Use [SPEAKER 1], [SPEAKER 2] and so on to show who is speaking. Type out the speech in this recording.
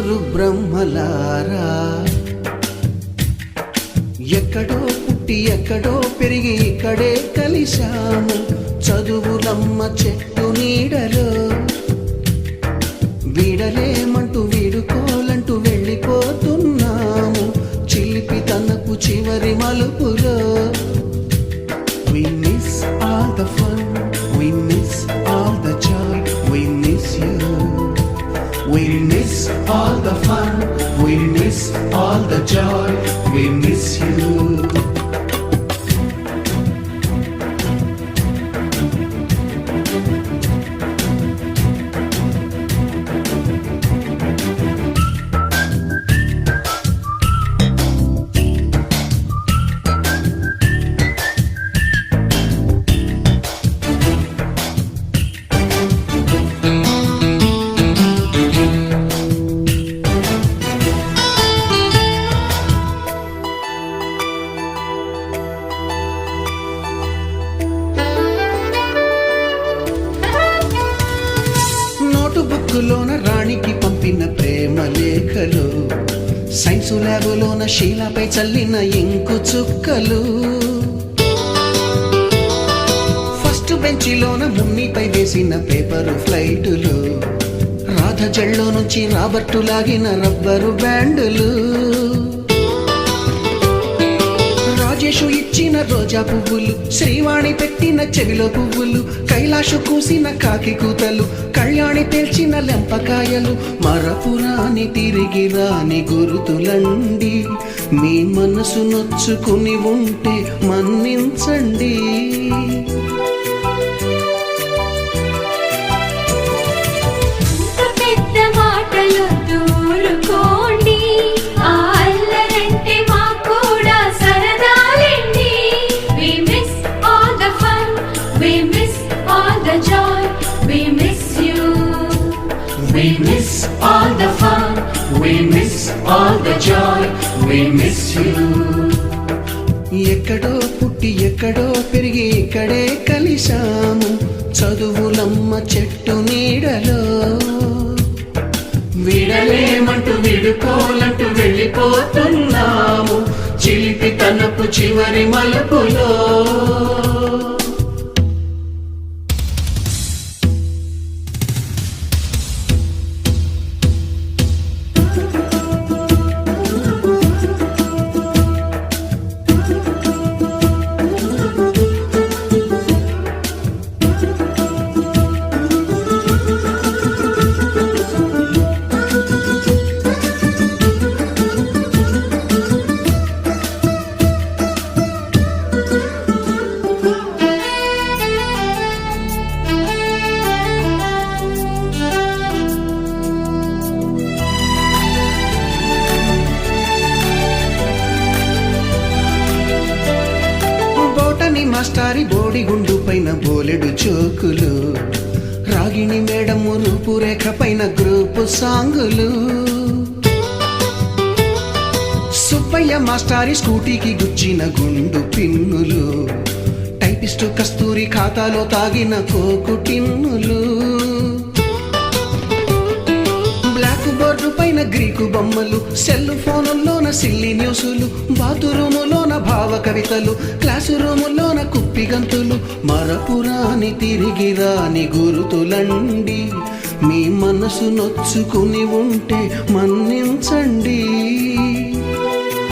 [SPEAKER 1] ఓరు బ్రహ్మలారా, ఎక్కడో పుట్టి ఎక్కడో పెరిగి ఇక్కడే కలిశాము చదువులమ్మ చెట్టు నీడలో. వీడలేమంటూ వీడుకోలంటూ వెళ్ళిపోతున్నాము చిలిపి తనపు చివరి మలుపులో. We miss all the fun, we miss all the joy, we miss you. We miss all the fun, we miss all the joy, we miss you. బుక్కులోన రాణికి పంపిన ప్రేమ లేఖలు, సైన్సు ల్యాబులోన శీలాపై చల్లిన ఇంకు చుక్కలు, ఫస్ట్ బెంచిలోన మున్నిపై వేసిన పేపరు ఫ్లైటులు, రాధ జల్లో నుంచి రాబర్టు లాగిన rubber బ్యాండులు, Rajesh ఇచ్చిన రోజా పువ్వులు, శ్రీవాణి పెట్టిన చెవిలో పువ్వులు, కైలాషు కూసిన కాకి కూతలు, కళ్యాణి పేల్చిన లెంపకాయలు, మరపురాని తిరిగి రాని గురుతులండి. మీ మనసు నొచ్చుకుని ఉంటే మన్నించండి.
[SPEAKER 2] We miss all the fun, we miss all the joy, we miss you.
[SPEAKER 1] ఎక్కడో పుట్టి ఎక్కడో పెరిగి ఇక్కడే కలిశాము చదువులమ్మ చెట్టు నీడలో.
[SPEAKER 2] వీడలేమంటూ వీడుకోలంటూ వెళ్ళిపోతున్నాము చిలిపి తనపు చివరి మలుపులో.
[SPEAKER 1] మాస్టారి బోడిగుండు పైన బోలెడు చోకులు, రాగిణి మేడము రూపురేఖ పైన గ్రూపు సాంగులు, సుబ్బయ్య మాస్టారి స్కూటీకి గుచ్చిన గుండు పిన్నులు, టైపిస్టు కస్తూరి ఖాతాలో తాగిన కోకు టిన్నులు, బ్లాక్ బోర్డు పైన గ్రీకు బొమ్మలు, సెల్ ఫోనుల్లోన సిల్లి న్యూసులు, బాతురూములోన భావ కవితలు, క్లాసు రూములోన కుప్పి గంతులు, మరపురాని తిరిగి రాని గురుతులండి. మీ మనసు నొచ్చుకుని ఉంటే మన్నించండి.